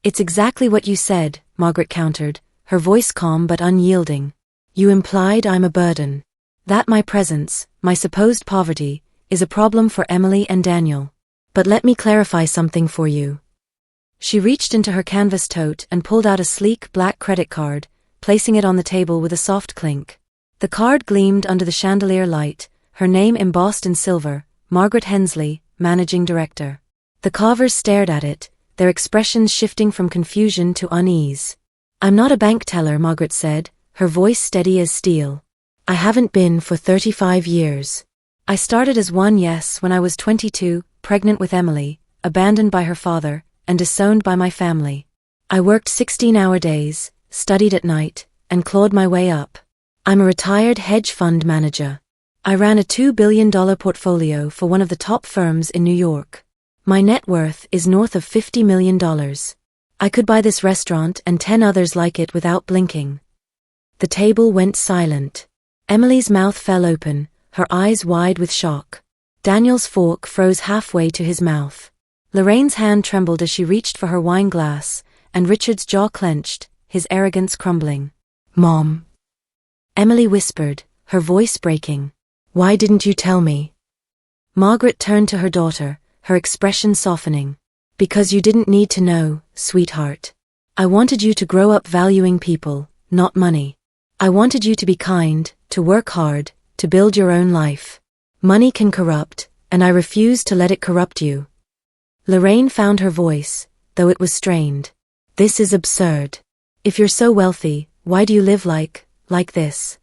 It's exactly what you said, Margaret countered, her voice calm but unyielding. You implied I'm a burden. That my presence, my supposed poverty, is a problem for Emily and Daniel. But let me clarify something for you. She reached into her canvas tote and pulled out a sleek black credit card, placing it on the table with a soft clink. The card gleamed under the chandelier light, her name embossed in silver, Margaret Hensley, Managing Director. The carvers stared at it, their expressions shifting from confusion to unease. I'm not a bank teller, Margaret said, her voice steady as steel. I haven't been for 35 years. I started as one, yes, when I was 22, pregnant with Emily, abandoned by her father, and disowned by my family. I worked 16-hour days, studied at night, and clawed my way up. I'm a retired hedge fund manager. I ran a $2 billion portfolio for one of the top firms in New York. My net worth is north of $50 million. I could buy this restaurant and 10 others like it without blinking. The table went silent. Emily's mouth fell open, her eyes wide with shock. Daniel's fork froze halfway to his mouth. Lorraine's hand trembled as she reached for her wine glass, and Richard's jaw clenched, his arrogance crumbling. Mom. Emily whispered, her voice breaking. Why didn't you tell me? Margaret turned to her daughter, her expression softening. Because you didn't need to know, sweetheart. I wanted you to grow up valuing people, not money. I wanted you to be kind, to work hard, to build your own life. Money can corrupt, and I refuse to let it corrupt you. Lorraine found her voice, though it was strained. This is absurd. If you're so wealthy, why do you live like this?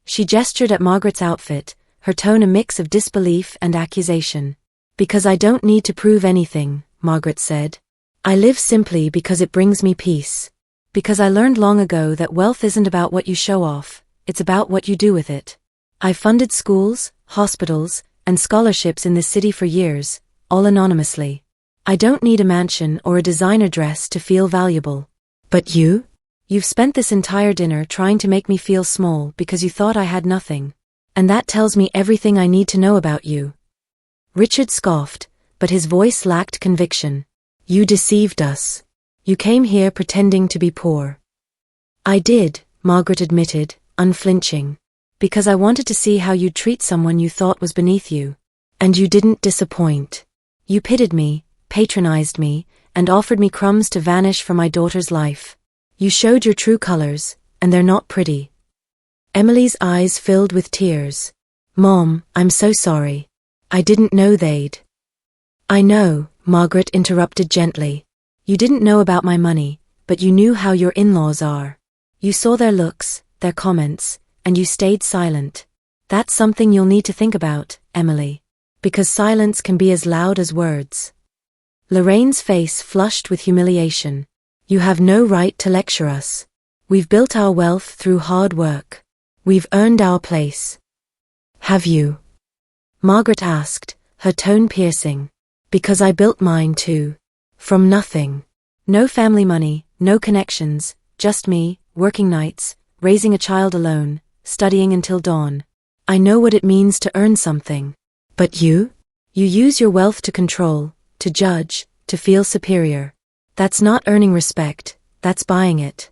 She gestured at Margaret's outfit, her tone a mix of disbelief and accusation. Because I don't need to prove anything, Margaret said. I live simply because it brings me peace. Because I learned long ago that wealth isn't about what you show off, it's about what you do with it. I've funded schools, hospitals, and scholarships in this city for years, all anonymously. I don't need a mansion or a designer dress to feel valuable. But you? You've spent this entire dinner trying to make me feel small because you thought I had nothing. And that tells me everything I need to know about you. Richard scoffed, but his voice lacked conviction. You deceived us. You came here pretending to be poor. I did, Margaret admitted, unflinching. Because I wanted to see how you'd treat someone you thought was beneath you. And you didn't disappoint. You pitied me, patronized me, and offered me crumbs to vanish from my daughter's life. You showed your true colors, and they're not pretty. Emily's eyes filled with tears. Mom, I'm so sorry. I didn't know they'd. I know, Margaret interrupted gently. You didn't know about my money, but you knew how your in-laws are. You saw their looks, their comments, and you stayed silent. That's something you'll need to think about, Emily. Because silence can be as loud as words. Lorraine's face flushed with humiliation. You have no right to lecture us. We've built our wealth through hard work. We've earned our place. Have you? Margaret asked, her tone piercing. Because I built mine too. From nothing. No family money, no connections, just me, working nights, raising a child alone, studying until dawn. I know what it means to earn something. But you? You use your wealth to control, to judge, to feel superior. That's not earning respect, that's buying it.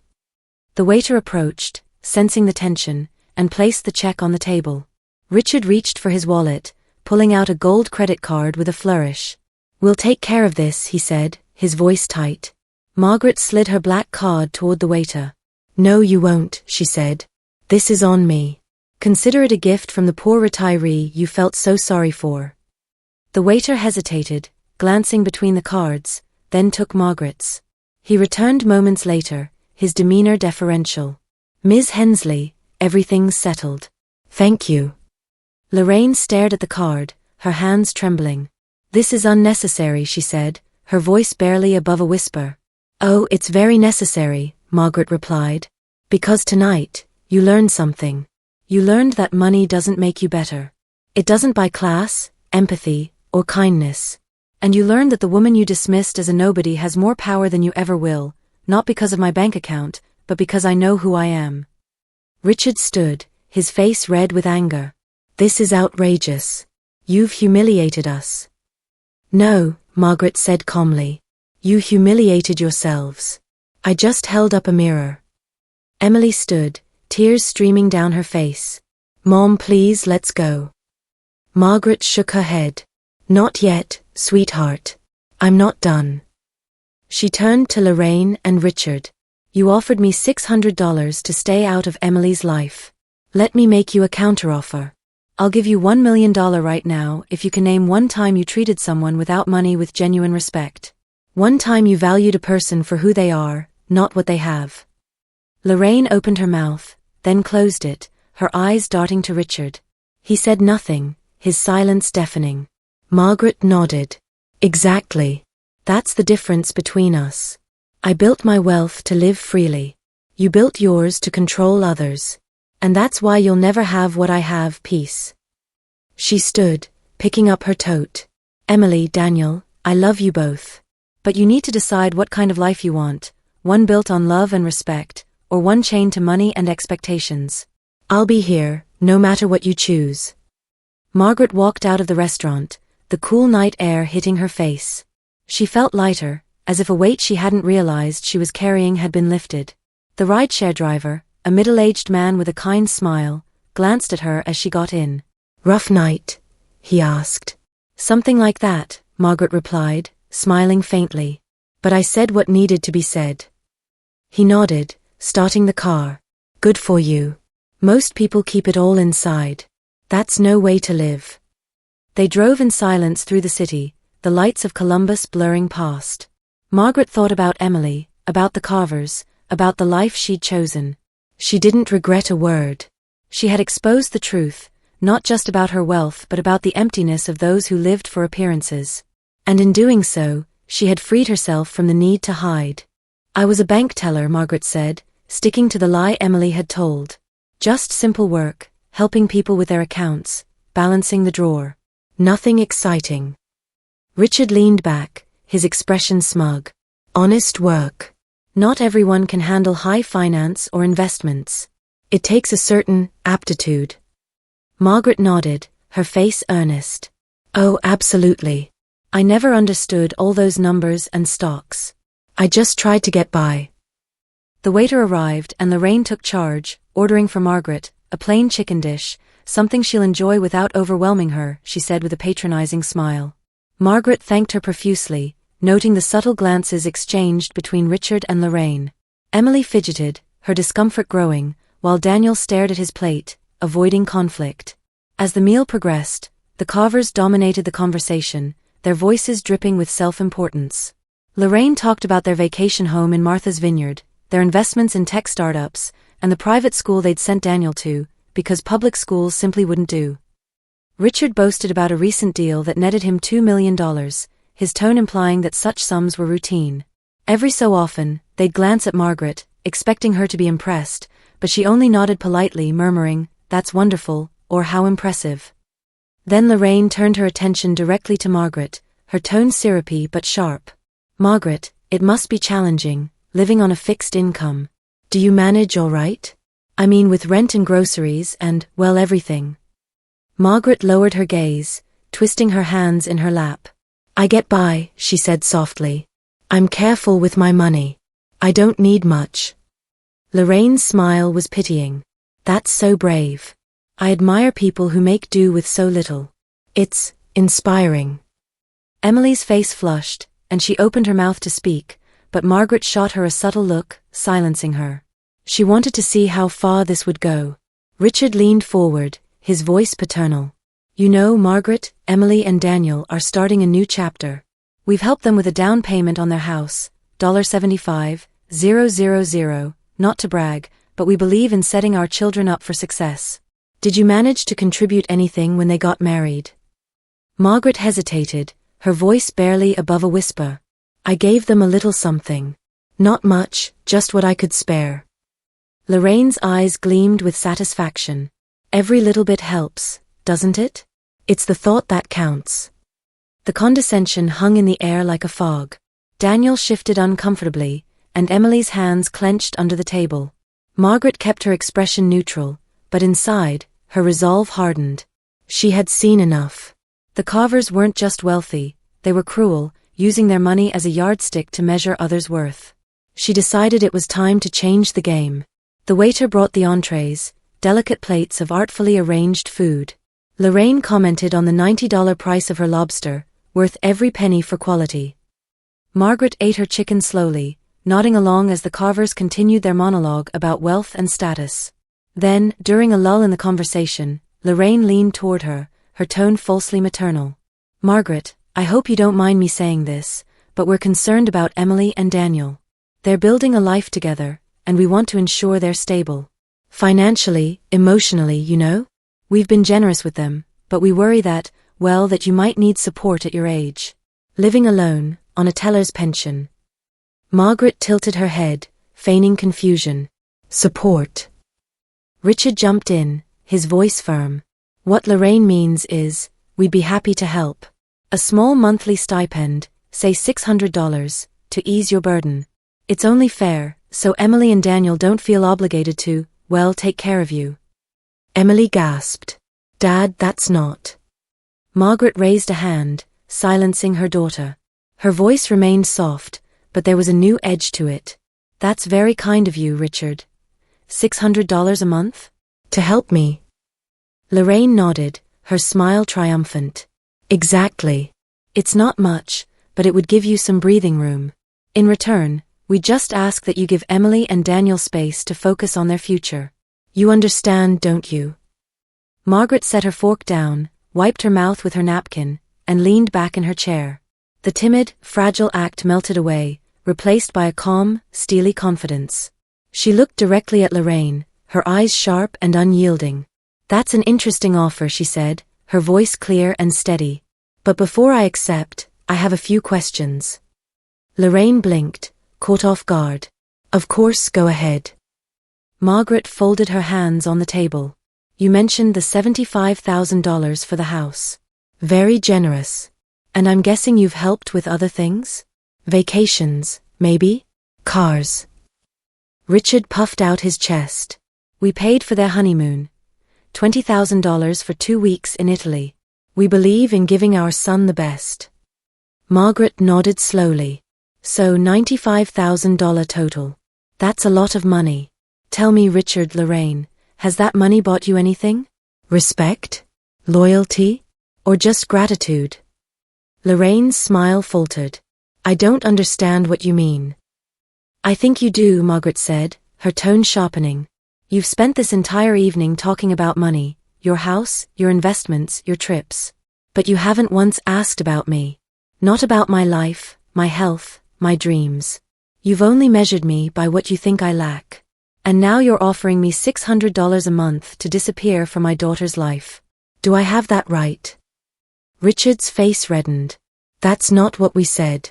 The waiter approached, sensing the tension, and placed the check on the table. Richard reached for his wallet, pulling out a gold credit card with a flourish. We'll take care of this, he said, his voice tight. Margaret slid her black card toward the waiter. No, you won't, she said. This is on me. Consider it a gift from the poor retiree you felt so sorry for. The waiter hesitated, glancing between the cards, then took Margaret's. He returned moments later, his demeanor deferential. Ms. Hensley, everything's settled. Thank you. Lorraine stared at the card, her hands trembling. This is unnecessary, she said, her voice barely above a whisper. Oh, it's very necessary, Margaret replied. Because tonight, you learned something. You learned that money doesn't make you better. It doesn't buy class, empathy, or kindness. And you learned that the woman you dismissed as a nobody has more power than you ever will, not because of my bank account, but because I know who I am. Richard stood, his face red with anger. This is outrageous. You've humiliated us. No, Margaret said calmly. You humiliated yourselves. I just held up a mirror. Emily stood, tears streaming down her face. Mom, please, let's go. Margaret shook her head. Not yet, sweetheart. I'm not done. She turned to Lorraine and Richard. You offered me $600 to stay out of Emily's life. Let me make you a counteroffer. I'll give you $1 million right now if you can name one time you treated someone without money with genuine respect. One time you valued a person for who they are, not what they have. Lorraine opened her mouth, then closed it, her eyes darting to Richard. He said nothing, his silence deafening. Margaret nodded. Exactly. That's the difference between us. I built my wealth to live freely. You built yours to control others. And that's why you'll never have what I have, peace. She stood, picking up her tote. Emily, Daniel, I love you both. But you need to decide what kind of life you want, one built on love and respect, or one chained to money and expectations. I'll be here, no matter what you choose. Margaret walked out of the restaurant, the cool night air hitting her face. She felt lighter, as if a weight she hadn't realized she was carrying had been lifted. The rideshare driver, a middle-aged man with a kind smile, glanced at her as she got in. Rough night? He asked. Something like that, Margaret replied, smiling faintly. But I said what needed to be said. He nodded, starting the car. Good for you. Most people keep it all inside. That's no way to live. They drove in silence through the city, the lights of Columbus blurring past. Margaret thought about Emily, about the Carvers, about the life she'd chosen. She didn't regret a word. She had exposed the truth, not just about her wealth but about the emptiness of those who lived for appearances. And in doing so, she had freed herself from the need to hide. I was a bank teller, Margaret said, sticking to the lie Emily had told. Just simple work, helping people with their accounts, balancing the drawer. Nothing exciting. Richard leaned back, his expression smug. Honest work. Not everyone can handle high finance or investments. It takes a certain aptitude. Margaret nodded, her face earnest. Oh, absolutely. I never understood all those numbers and stocks. I just tried to get by. The waiter arrived and Lorraine took charge, ordering for Margaret, a plain chicken dish, something she'll enjoy without overwhelming her, she said with a patronizing smile. Margaret thanked her profusely, noting the subtle glances exchanged between Richard and Lorraine. Emily fidgeted, her discomfort growing, while Daniel stared at his plate, avoiding conflict. As the meal progressed, the Carvers dominated the conversation, their voices dripping with self-importance. Lorraine talked about their vacation home in Martha's Vineyard, their investments in tech startups, and the private school they'd sent Daniel to, because public schools simply wouldn't do. Richard boasted about a recent deal that netted him $2 million, his tone implying that such sums were routine. Every so often, they'd glance at Margaret, expecting her to be impressed, but she only nodded politely, murmuring, "That's wonderful," or "How impressive." Then Lorraine turned her attention directly to Margaret, her tone syrupy but sharp. Margaret, it must be challenging, living on a fixed income. Do you manage all right? I mean with rent and groceries and, well, everything. Margaret lowered her gaze, twisting her hands in her lap. I get by, she said softly. I'm careful with my money. I don't need much. Lorraine's smile was pitying. That's so brave. I admire people who make do with so little. It's inspiring. Emily's face flushed, and she opened her mouth to speak, but Margaret shot her a subtle look, silencing her. She wanted to see how far this would go. Richard leaned forward, his voice paternal. You know, Margaret, Emily and Daniel are starting a new chapter. We've helped them with a down payment on their house, $75,000, not to brag, but we believe in setting our children up for success. Did you manage to contribute anything when they got married? Margaret hesitated, her voice barely above a whisper. I gave them a little something. Not much, just what I could spare. Lorraine's eyes gleamed with satisfaction. Every little bit helps, doesn't it? It's the thought that counts. The condescension hung in the air like a fog. Daniel shifted uncomfortably, and Emily's hands clenched under the table. Margaret kept her expression neutral, but inside, her resolve hardened. She had seen enough. The Carvers weren't just wealthy, they were cruel, using their money as a yardstick to measure others' worth. She decided it was time to change the game. The waiter brought the entrees, delicate plates of artfully arranged food. Lorraine commented on the $90 price of her lobster, worth every penny for quality. Margaret ate her chicken slowly, nodding along as the carvers continued their monologue about wealth and status. Then, during a lull in the conversation, Lorraine leaned toward her, her tone falsely maternal. "Margaret, I hope you don't mind me saying this, but we're concerned about Emily and Daniel. They're building a life together, and we want to ensure they're stable. Financially, emotionally, you know? We've been generous with them, but we worry that you might need support at your age. Living alone, on a teller's pension." Margaret tilted her head, feigning confusion. "Support?" Richard jumped in, his voice firm. "What Lorraine means is, we'd be happy to help. A small monthly stipend, say $600, to ease your burden. It's only fair, so Emily and Daniel don't feel obligated to, take care of you." Emily gasped. "Dad, that's not." Margaret raised a hand, silencing her daughter. Her voice remained soft, but there was a new edge to it. "That's very kind of you, Richard. $600 a month? To help me?" Lorraine nodded, her smile triumphant. "Exactly. It's not much, but it would give you some breathing room. In return, we just ask that you give Emily and Daniel space to focus on their future. You understand, don't you?" Margaret set her fork down, wiped her mouth with her napkin, and leaned back in her chair. The timid, fragile act melted away, replaced by a calm, steely confidence. She looked directly at Lorraine, her eyes sharp and unyielding. "That's an interesting offer," she said, her voice clear and steady. "But before I accept, I have a few questions." Lorraine blinked, caught off guard. "Of course, go ahead." Margaret folded her hands on the table. "You mentioned the $75,000 for the house. Very generous. And I'm guessing you've helped with other things? Vacations, maybe? Cars?" Richard puffed out his chest. "We paid for their honeymoon. $20,000 for 2 weeks in Italy. We believe in giving our son the best." Margaret nodded slowly. "So $95,000 total. That's a lot of money. Tell me, Richard, Lorraine, has that money bought you anything? Respect? Loyalty? Or just gratitude?" Lorraine's smile faltered. "I don't understand what you mean." "I think you do," Margaret said, her tone sharpening. "You've spent this entire evening talking about money, your house, your investments, your trips. But you haven't once asked about me. Not about my life, my health, my dreams. You've only measured me by what you think I lack. And now you're offering me $600 a month to disappear from my daughter's life. Do I have that right?" Richard's face reddened. "That's not what we said."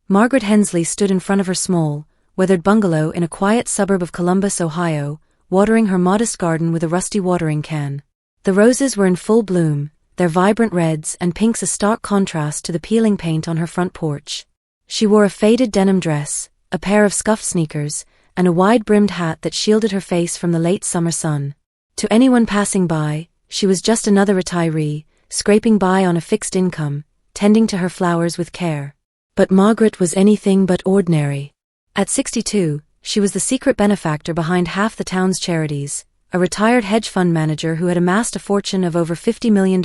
Margaret Hensley stood in front of her small, weathered bungalow in a quiet suburb of Columbus, Ohio, watering her modest garden with a rusty watering can. The roses were in full bloom, their vibrant reds and pinks a stark contrast to the peeling paint on her front porch. She wore a faded denim dress, a pair of scuffed sneakers, and a wide-brimmed hat that shielded her face from the late summer sun. To anyone passing by, she was just another retiree, scraping by on a fixed income, tending to her flowers with care. But Margaret was anything but ordinary. At 62, she was the secret benefactor behind half the town's charities, a retired hedge fund manager who had amassed a fortune of over $50 million,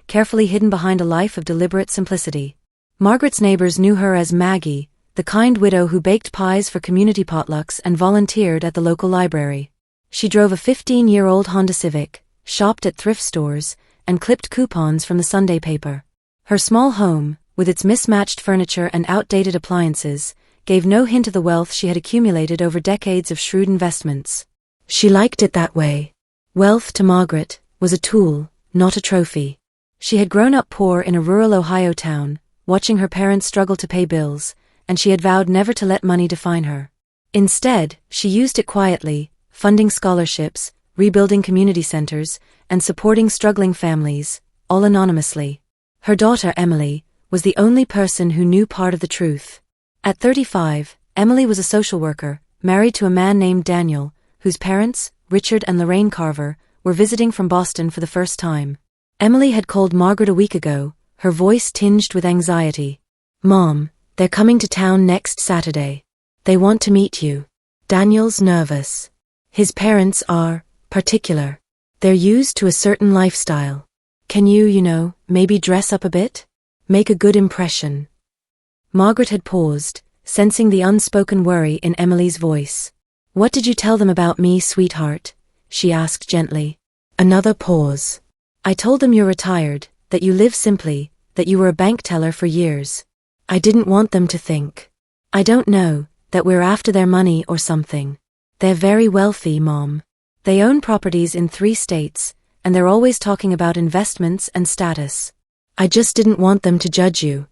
carefully hidden behind a life of deliberate simplicity. Margaret's neighbors knew her as Maggie, the kind widow who baked pies for community potlucks and volunteered at the local library. She drove a 15-year-old Honda Civic, shopped at thrift stores, and clipped coupons from the Sunday paper. Her small home, with its mismatched furniture and outdated appliances, gave no hint of the wealth she had accumulated over decades of shrewd investments. She liked it that way. Wealth, to Margaret, was a tool, not a trophy. She had grown up poor in a rural Ohio town, watching her parents struggle to pay bills, and she had vowed never to let money define her. Instead, she used it quietly, funding scholarships, rebuilding community centers, and supporting struggling families, all anonymously. Her daughter, Emily, was the only person who knew part of the truth. At 35, Emily was a social worker, married to a man named Daniel, whose parents, Richard and Lorraine Carver, were visiting from Boston for the first time. Emily had called Margaret a week ago, her voice tinged with anxiety. Mom, they're coming to town next Saturday. They want to meet you. Daniel's nervous. His parents are particular. They're used to a certain lifestyle. Can you, maybe dress up a bit? Make a good impression. Margaret had paused, sensing the unspoken worry in Emily's voice. What did you tell them about me, sweetheart? She asked gently. Another pause. I told them you're retired, that you live simply, that you were a bank teller for years. I didn't want them to think. I don't know, that we're after their money or something. They're very wealthy, Mom. They own properties in 3 states, and they're always talking about investments and status. I just didn't want them to judge you.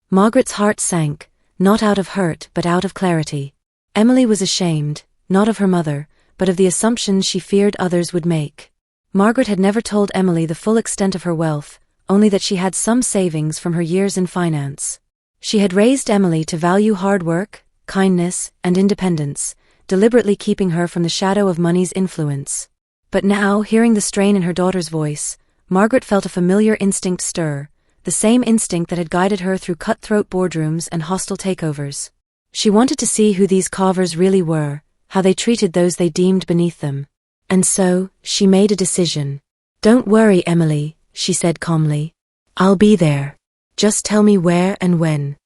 Margaret's heart sank, not out of hurt but out of clarity. Emily was ashamed, not of her mother, but of the assumptions she feared others would make. Margaret had never told Emily the full extent of her wealth, only that she had some savings from her years in finance. She had raised Emily to value hard work, kindness, and independence, deliberately keeping her from the shadow of money's influence. But now, hearing the strain in her daughter's voice, Margaret felt a familiar instinct stir, the same instinct that had guided her through cutthroat boardrooms and hostile takeovers. She wanted to see who these Carvers really were, how they treated those they deemed beneath them. And so, she made a decision. Don't worry, Emily, she said calmly. I'll be there. Just tell me where and when.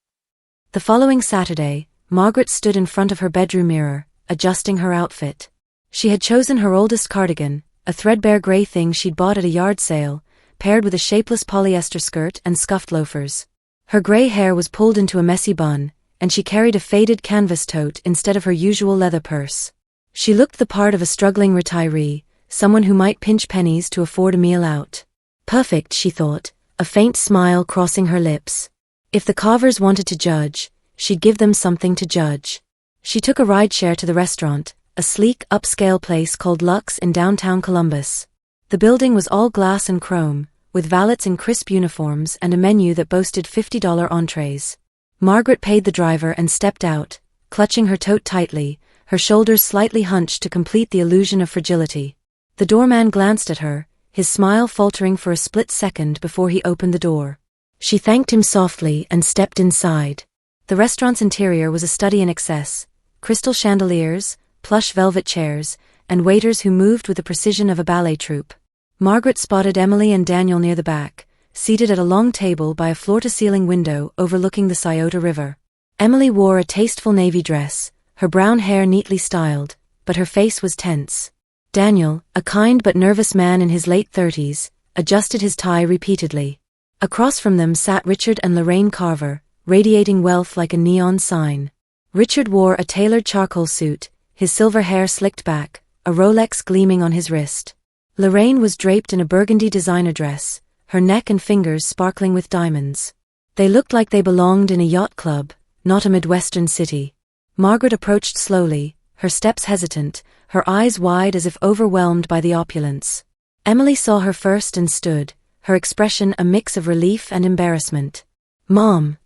The following Saturday, Margaret stood in front of her bedroom mirror, adjusting her outfit. She had chosen her oldest cardigan, a threadbare gray thing she'd bought at a yard sale, paired with a shapeless polyester skirt and scuffed loafers. Her gray hair was pulled into a messy bun, and she carried a faded canvas tote instead of her usual leather purse. She looked the part of a struggling retiree, someone who might pinch pennies to afford a meal out. Perfect, she thought, a faint smile crossing her lips. If the Carvers wanted to judge, she'd give them something to judge. She took a rideshare to the restaurant, a sleek, upscale place called Lux in downtown Columbus. The building was all glass and chrome, with valets in crisp uniforms and a menu that boasted $50 entrees. Margaret paid the driver and stepped out, clutching her tote tightly, her shoulders slightly hunched to complete the illusion of fragility. The doorman glanced at her, his smile faltering for a split second before he opened the door. She thanked him softly and stepped inside. The restaurant's interior was a study in excess, crystal chandeliers, plush velvet chairs, and waiters who moved with the precision of a ballet troupe. Margaret spotted Emily and Daniel near the back, seated at a long table by a floor-to-ceiling window overlooking the Scioto River. Emily wore a tasteful navy dress, her brown hair neatly styled, but her face was tense. Daniel, a kind but nervous man in his late 30s, adjusted his tie repeatedly. Across from them sat Richard and Lorraine Carver, radiating wealth like a neon sign. Richard wore a tailored charcoal suit, his silver hair slicked back, a Rolex gleaming on his wrist. Lorraine was draped in a burgundy designer dress, her neck and fingers sparkling with diamonds. They looked like they belonged in a yacht club, not a Midwestern city. Margaret approached slowly, her steps hesitant, her eyes wide as if overwhelmed by the opulence. Emily saw her first and stood, her expression a mix of relief and embarrassment. "Mom,"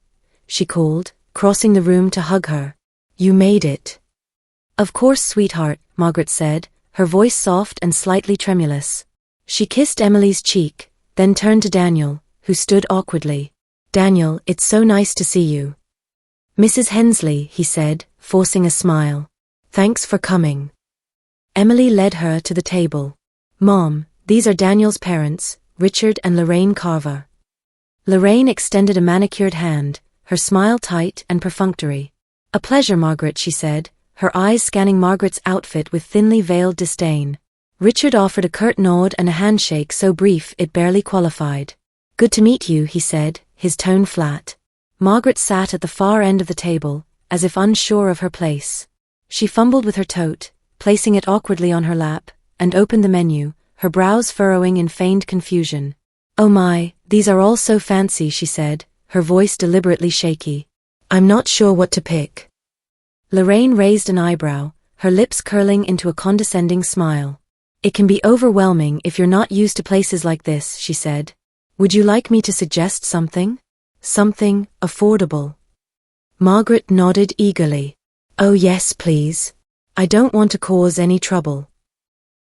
she called, crossing the room to hug her. "You made it." "Of course, sweetheart," Margaret said, her voice soft and slightly tremulous. She kissed Emily's cheek, then turned to Daniel, who stood awkwardly. "Daniel, it's so nice to see you." "Mrs. Hensley," he said, forcing a smile. "Thanks for coming." Emily led her to the table. "Mom, these are Daniel's parents, Richard and Lorraine Carver." Lorraine extended a manicured hand, her smile tight and perfunctory. "A pleasure, Margaret," she said, her eyes scanning Margaret's outfit with thinly veiled disdain. Richard offered a curt nod and a handshake so brief it barely qualified. "Good to meet you," he said, his tone flat. Margaret sat at the far end of the table, as if unsure of her place. She fumbled with her tote, placing it awkwardly on her lap, and opened the menu, her brows furrowing in feigned confusion. "Oh my, these are all so fancy," she said, her voice deliberately shaky. "I'm not sure what to pick." Lorraine raised an eyebrow, her lips curling into a condescending smile. "It can be overwhelming if you're not used to places like this," she said. "Would you like me to suggest something? Something affordable?" Margaret nodded eagerly. "Oh yes, please. I don't want to cause any trouble."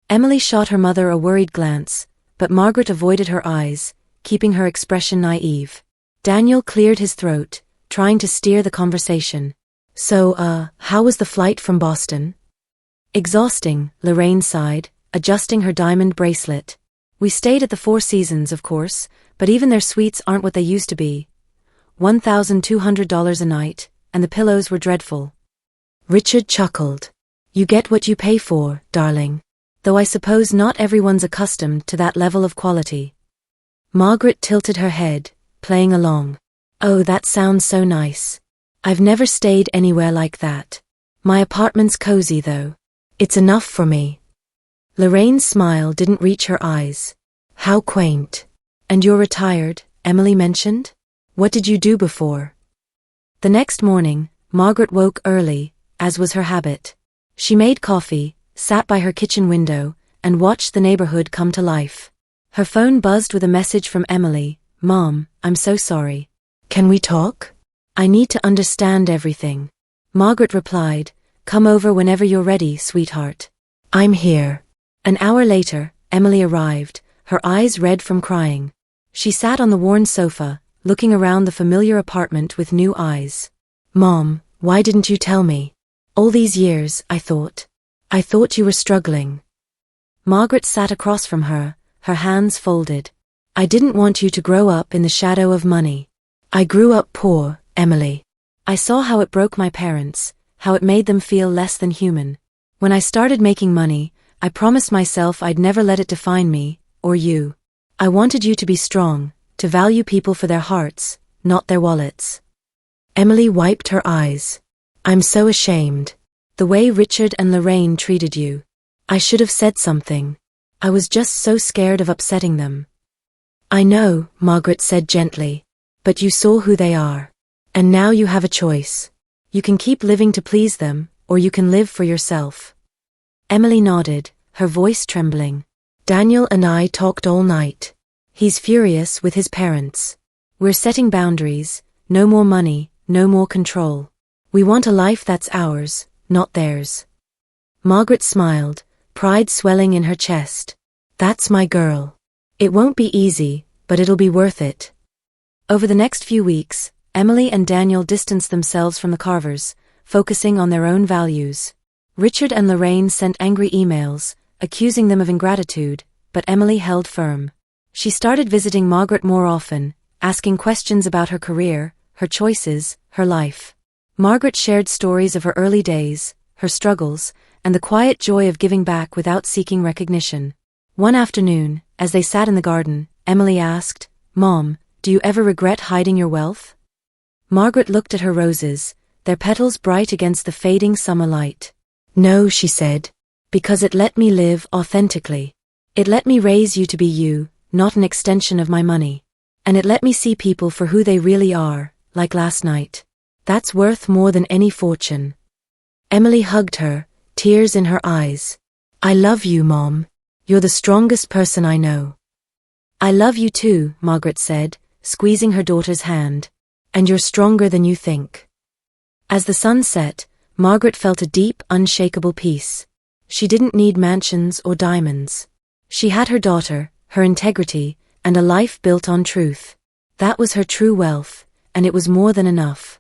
Emily shot her mother a worried glance, but Margaret avoided her eyes, keeping her expression naive. Daniel cleared his throat, trying to steer the conversation. So, how was the flight from Boston? Exhausting, Lorraine sighed, adjusting her diamond bracelet. We stayed at the Four Seasons, of course, but even their suites aren't what they used to be. $1,200 a night, and the pillows were dreadful. Richard chuckled. You get what you pay for, darling. Though I suppose not everyone's accustomed to that level of quality. Margaret tilted her head, playing along. Oh, that sounds so nice. I've never stayed anywhere like that. My apartment's cozy though. It's enough for me. Lorraine's smile didn't reach her eyes. How quaint. And you're retired, Emily mentioned? What did you do before? The next morning, Margaret woke early, as was her habit. She made coffee, sat by her kitchen window, and watched the neighborhood come to life. Her phone buzzed with a message from Emily. Mom, I'm so sorry. Can we talk? I need to understand everything. Margaret replied, Come over whenever you're ready, sweetheart. I'm here. An hour later, Emily arrived, her eyes red from crying. She sat on the worn sofa, looking around the familiar apartment with new eyes. Mom, why didn't you tell me? All these years, I thought you were struggling. Margaret sat across from her, her hands folded. I didn't want you to grow up in the shadow of money. I grew up poor, Emily. I saw how it broke my parents, how it made them feel less than human. When I started making money, I promised myself I'd never let it define me, or you. I wanted you to be strong, to value people for their hearts, not their wallets. Emily wiped her eyes. I'm so ashamed. The way Richard and Lorraine treated you. I should have said something. I was just so scared of upsetting them. I know, Margaret said gently. But you saw who they are. And now you have a choice. You can keep living to please them, or you can live for yourself. Emily nodded, her voice trembling. Daniel and I talked all night. He's furious with his parents. We're setting boundaries, no more money, no more control. We want a life that's ours, not theirs. Margaret smiled, pride swelling in her chest. That's my girl. It won't be easy, but it'll be worth it. Over the next few weeks, Emily and Daniel distanced themselves from the Carvers, focusing on their own values. Richard and Lorraine sent angry emails, accusing them of ingratitude, but Emily held firm. She started visiting Margaret more often, asking questions about her career, her choices, her life. Margaret shared stories of her early days, her struggles, and the quiet joy of giving back without seeking recognition. One afternoon, as they sat in the garden, Emily asked, Mom, do you ever regret hiding your wealth? Margaret looked at her roses, their petals bright against the fading summer light. No, she said, because it let me live authentically. It let me raise you to be you, not an extension of my money. And it let me see people for who they really are, like last night. That's worth more than any fortune. Emily hugged her, tears in her eyes. I love you, Mom. You're the strongest person I know. I love you too, Margaret said, squeezing her daughter's hand. And you're stronger than you think. As the sun set, Margaret felt a deep, unshakable peace. She didn't need mansions or diamonds. She had her daughter, her integrity, and a life built on truth. That was her true wealth, and it was more than enough.